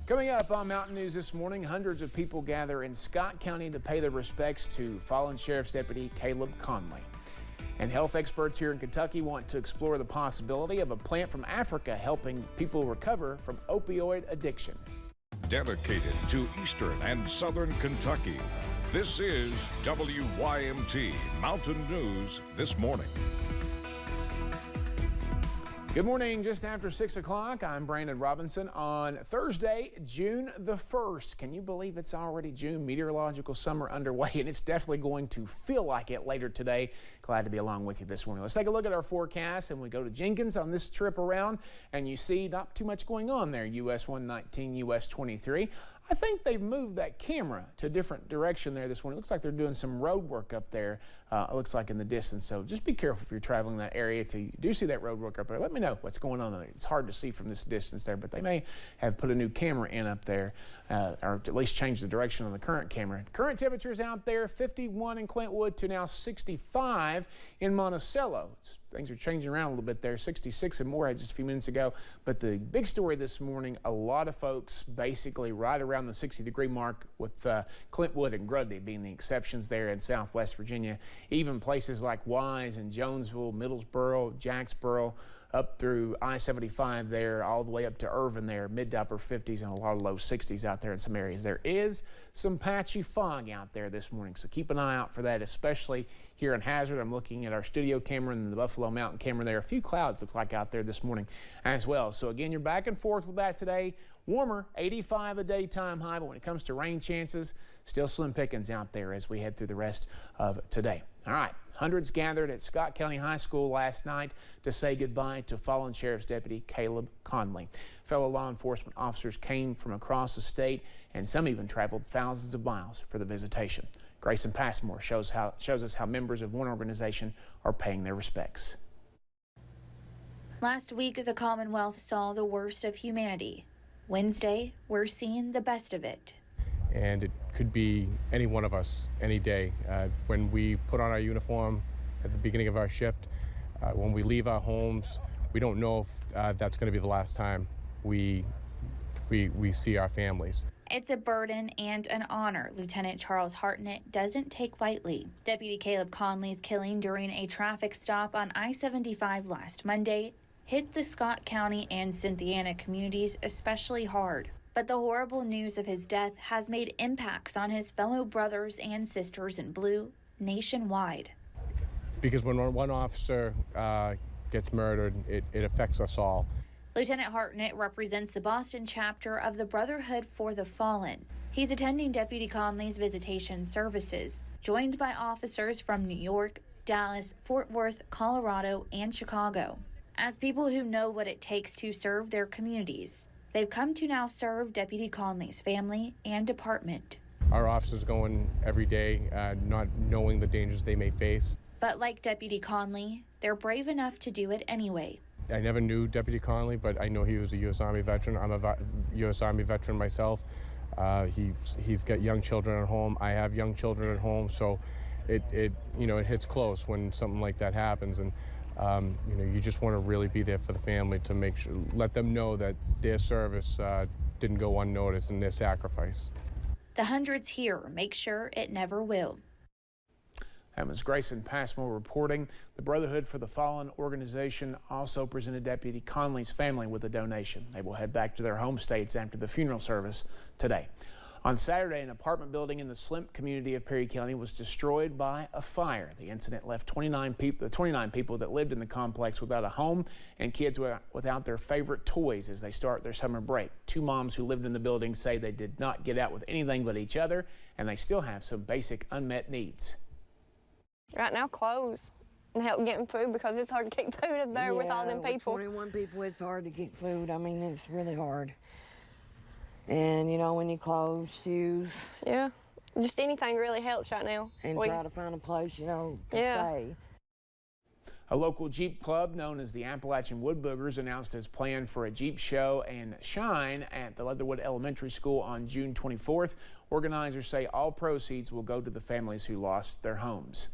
Coming up on Mountain News this morning, hundreds of people gather in Scott County to pay their respects to fallen Sheriff's Deputy Caleb Conley. And health experts here in Kentucky want to explore the possibility of a plant from Africa helping people recover from opioid addiction. Dedicated to Eastern and Southern Kentucky, this is WYMT Mountain News This Morning. Good morning, just after 6 o'clock. I'm Brandon Robinson on Thursday, June the 1st. Can you believe it's already June? Meteorological summer underway, and it's definitely going to feel like it later today. Glad to be along with you this morning. Let's take a look at our forecast, and we go to Jenkins on this trip around, and you see not too much going on there. US 119, US 23. I think they've moved that camera to a different direction there this morning. It looks like they're doing some road work up there, it looks like in the distance. So just be careful if you're traveling that area. If you do see that road work up there, let me know what's going on. It's hard to see from this distance there, but they may have put a new camera in up there, or at least changed the direction on the current camera. Current temperatures out there, 51 in Clintwood to now 65 in Monticello. Things are changing around a little bit there. 66 in Moorhead just a few minutes ago. But the big story this morning, a lot of folks basically right around the 60-degree mark, with Clintwood and Grundy being the exceptions there in Southwest Virginia. Even places like Wise and Jonesville, Middlesboro, Jacksboro, up through I-75 there, all the way up to Irvin there, mid to upper 50s and a lot of low 60s out there in some areas. There is some patchy fog out there this morning, so keep an eye out for that, especially here in Hazard. I'm looking at our studio camera and the Buffalo Mountain camera there. A few clouds looks like out there this morning as well. So again, you're back and forth with that today. Warmer, 85 a daytime high, but when it comes to rain chances, still slim pickings out there as we head through the rest of today. All right, hundreds gathered at Scott County High School last night to say goodbye to fallen Sheriff's Deputy Caleb Conley. Fellow law enforcement officers came from across the state, and some even traveled thousands of miles for the visitation. Grayson Passmore shows us how members of one organization are paying their respects. Last week, the Commonwealth saw the worst of humanity. Wednesday, we're seeing the best of it. And it could be any one of us, any day. When we put on our uniform at the beginning of our shift, when we leave our homes, we don't know if that's going to be the last time we see our families. It's a burden and an honor Lieutenant Charles Hartnett doesn't take lightly. Deputy Caleb Conley's killing during a traffic stop on I-75 last Monday hit the Scott County and Cynthiana communities especially hard. But the horrible news of his death has made impacts on his fellow brothers and sisters in blue nationwide. Because when one officer gets murdered, it affects us all. Lieutenant Hartnett represents the Boston chapter of the Brotherhood for the Fallen. He's attending Deputy Conley's visitation services, joined by officers from New York, Dallas, Fort Worth, Colorado, and Chicago. As people who know what it takes to serve their communities, they've come to now serve Deputy Conley's family and department. Our officers go in every day, not knowing the dangers they may face. But like Deputy Conley, they're brave enough to do it anyway. I never knew Deputy Conley, but I know he was a U.S. Army veteran. I'm a U.S. Army veteran myself. He's got young children at home. I have young children at home, so it hits close when something like that happens. And you just want to really be there for the family to make sure, let them know that their service didn't go unnoticed and their sacrifice. The hundreds here make sure it never will. That was Grayson Passmore reporting. The Brotherhood for the Fallen organization also presented Deputy Conley's family with a donation. They will head back to their home states after the funeral service today. On Saturday, an apartment building in the Slimp community of Perry County was destroyed by a fire. The incident left 29 people that lived in the complex without a home and kids without their favorite toys as they start their summer break. Two moms who lived in the building say they did not get out with anything but each other, and they still have some basic unmet needs. Right now, clothes and help getting food, because it's hard to keep food in there with all them people. With 21 people, it's hard to get food. I mean, it's really hard. And, when you clothes, shoes. Yeah, just anything really helps right now. And try to find a place, to stay. A local Jeep club known as the Appalachian Wood Boogers announced its plan for a Jeep show and shine at the Leatherwood Elementary School on June 24th. Organizers say all proceeds will go to the families who lost their homes.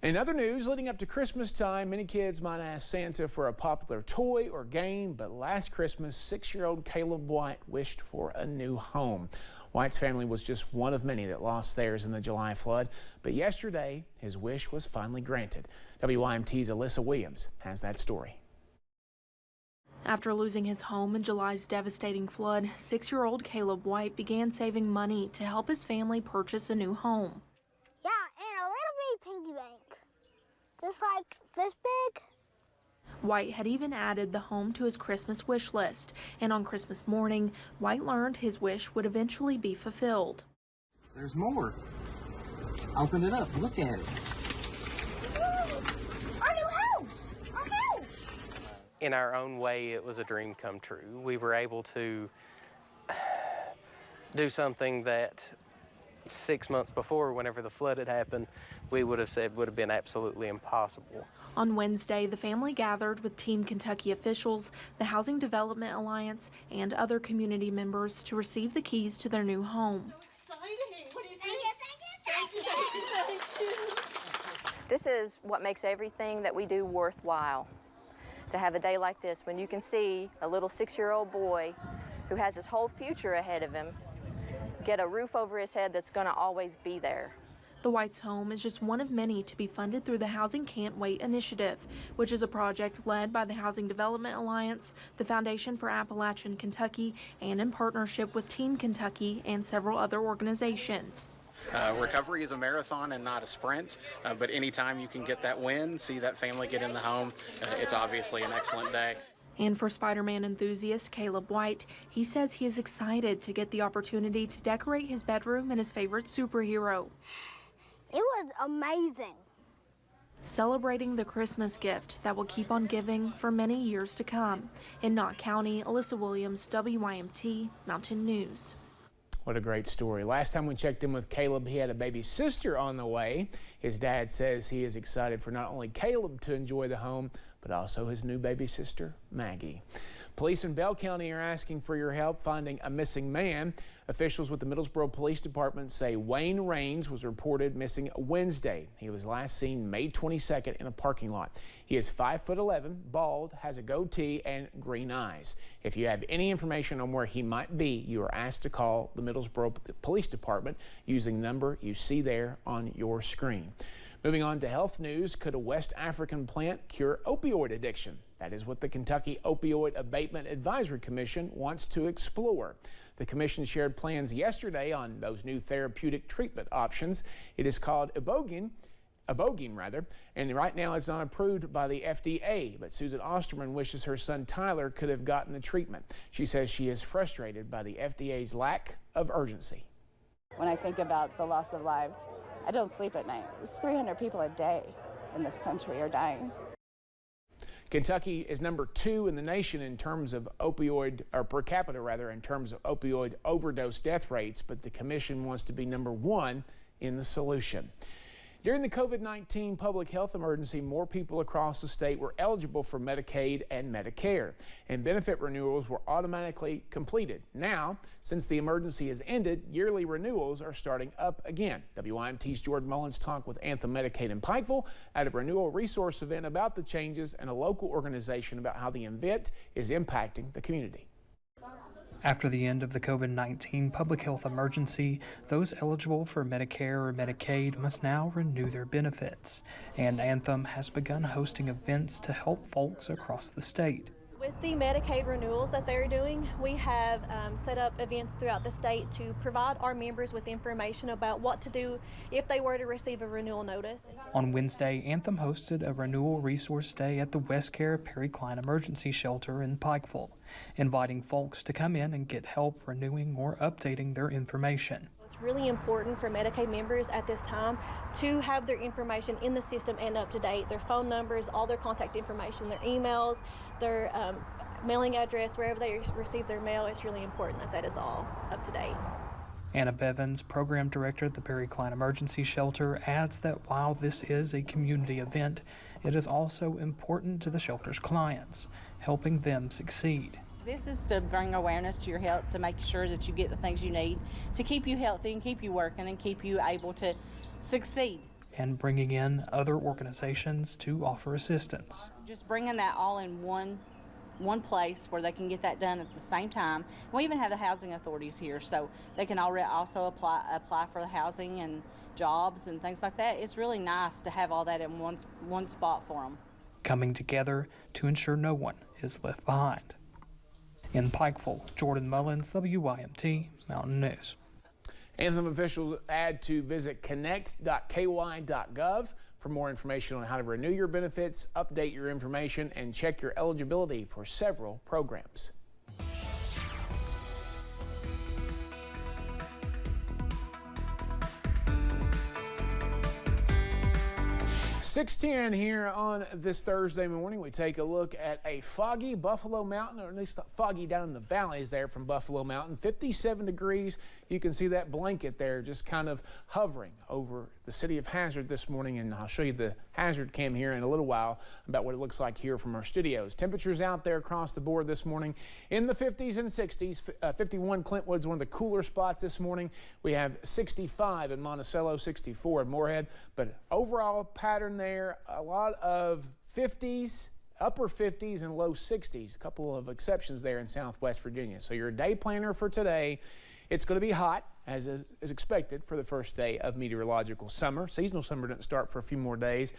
In other news, leading up to Christmas time, many kids might ask Santa for a popular toy or game, but last Christmas, 6-year-old Caleb White wished for a new home. White's family was just one of many that lost theirs in the July flood, but yesterday, his wish was finally granted. WYMT's Alyssa Williams has that story. After losing his home in July's devastating flood, 6-year-old Caleb White began saving money to help his family purchase a new home. Yeah, and a little bitty piggy bank. Just like this big. White had even added the home to his Christmas wish list, and on Christmas morning, White learned his wish would eventually be fulfilled. There's more. Open it up, look at it. Our new house! Our house! In our own way, it was a dream come true. We were able to do something that 6 months before, whenever the flood had happened, we would have said would have been absolutely impossible. On Wednesday, the family gathered with Team Kentucky officials, the Housing Development Alliance, and other community members to receive the keys to their new home. Exciting! What do you think? Thank you. This is what makes everything that we do worthwhile. To have a day like this when you can see a little 6-year-old boy who has his whole future ahead of him get a roof over his head that's going to always be there. The White's home is just one of many to be funded through the Housing Can't Wait initiative, which is a project led by the Housing Development Alliance, the Foundation for Appalachian Kentucky, and in partnership with Team Kentucky and several other organizations. Recovery is a marathon and not a sprint, but anytime you can get that win, see that family get in the home, it's obviously an excellent day. And for Spider-Man enthusiast Caleb White, he says he is excited to get the opportunity to decorate his bedroom in his favorite superhero. It was amazing. Celebrating the Christmas gift that will keep on giving for many years to come. In Knott County, Alyssa Williams, WYMT Mountain News. What a great story. Last time we checked in with Caleb, he had a baby sister on the way. His dad says he is excited for not only Caleb to enjoy the home, but also his new baby sister, Maggie. Police in Bell County are asking for your help finding a missing man. Officials with the Middlesboro Police Department say Wayne Rains was reported missing Wednesday. He was last seen May 22nd in a parking lot. He is 5'11", bald, has a goatee, and green eyes. If you have any information on where he might be, you are asked to call the Middlesboro Police Department using the number you see there on your screen. Moving on to health news, could a West African plant cure opioid addiction? That is what the Kentucky Opioid Abatement Advisory Commission wants to explore. The commission shared plans yesterday on those new therapeutic treatment options. It is called Ibogaine, and right now it's not approved by the FDA, but Susan Osterman wishes her son Tyler could have gotten the treatment. She says she is frustrated by the FDA's lack of urgency. When I think about the loss of lives, I don't sleep at night. It's 300 people a day in this country are dying. Kentucky is number 2 in the nation in terms of per capita rather, in terms of opioid overdose death rates, but the commission wants to be number 1 in the solution. During the COVID-19 public health emergency, more people across the state were eligible for Medicaid and Medicare, and benefit renewals were automatically completed. Now, since the emergency has ended, yearly renewals are starting up again. WYMT's Jordan Mullins talked with Anthem Medicaid in Pikeville at a renewal resource event about the changes and a local organization about how the event is impacting the community. After the end of the COVID-19 public health emergency, those eligible for Medicare or Medicaid must now renew their benefits, and Anthem has begun hosting events to help folks across the state. With the Medicaid renewals that they're doing, we have set up events throughout the state to provide our members with information about what to do if they were to receive a renewal notice. On Wednesday, Anthem hosted a renewal resource day at the Westcare Perry Klein Emergency Shelter in Pikeville, inviting folks to come in and get help renewing or updating their information. It's really important for Medicaid members at this time to have their information in the system and up to date, their phone numbers, all their contact information, their emails, their mailing address, wherever they receive their mail. It's really important that that is all up to date. Anna Bevins, program director at the Perry Klein Emergency Shelter, adds that while this is a community event, it is also important to the shelter's clients, helping them succeed. This is to bring awareness to your health, to make sure that you get the things you need to keep you healthy and keep you working and keep you able to succeed and bringing in other organizations to offer assistance. Just bringing that all in one place where they can get that done at the same time. We even have the housing authorities here, so they can also apply for the housing and jobs and things like that. It's really nice to have all that in one spot for them. Coming together to ensure no one is left behind. In Pikeville, Jordan Mullins, WYMT Mountain News. Anthem officials add to visit connect.ky.gov for more information on how to renew your benefits, update your information, and check your eligibility for several programs. 6:10 here on this Thursday morning. We take a look at a foggy Buffalo Mountain, or at least foggy down in the valleys there from Buffalo Mountain. 57 degrees. You can see that blanket there just kind of hovering over the city of Hazard this morning, and I'll show you the Hazard cam here in a little while about what it looks like here from our studios. Temperatures out there across the board this morning in the 50s and 60s. 51 Clintwood's one of the cooler spots this morning. We have 65 in Monticello, 64 in Moorhead, but overall pattern there, a lot of 50s, upper 50s and low 60s. A couple of exceptions there in Southwest Virginia. So your day planner for today, it's going to be hot, as is expected for the first day of meteorological summer. Seasonal summer doesn't start for a few more days.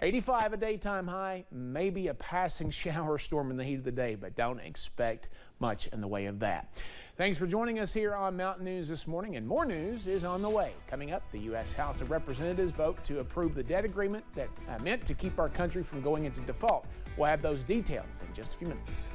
85 a daytime high, maybe a passing shower storm in the heat of the day, but don't expect much in the way of that. Thanks for joining us here on Mountain News this morning, and more news is on the way. Coming up, the U.S. House of Representatives vote to approve the debt agreement that meant to keep our country from going into default. We'll have those details in just a few minutes.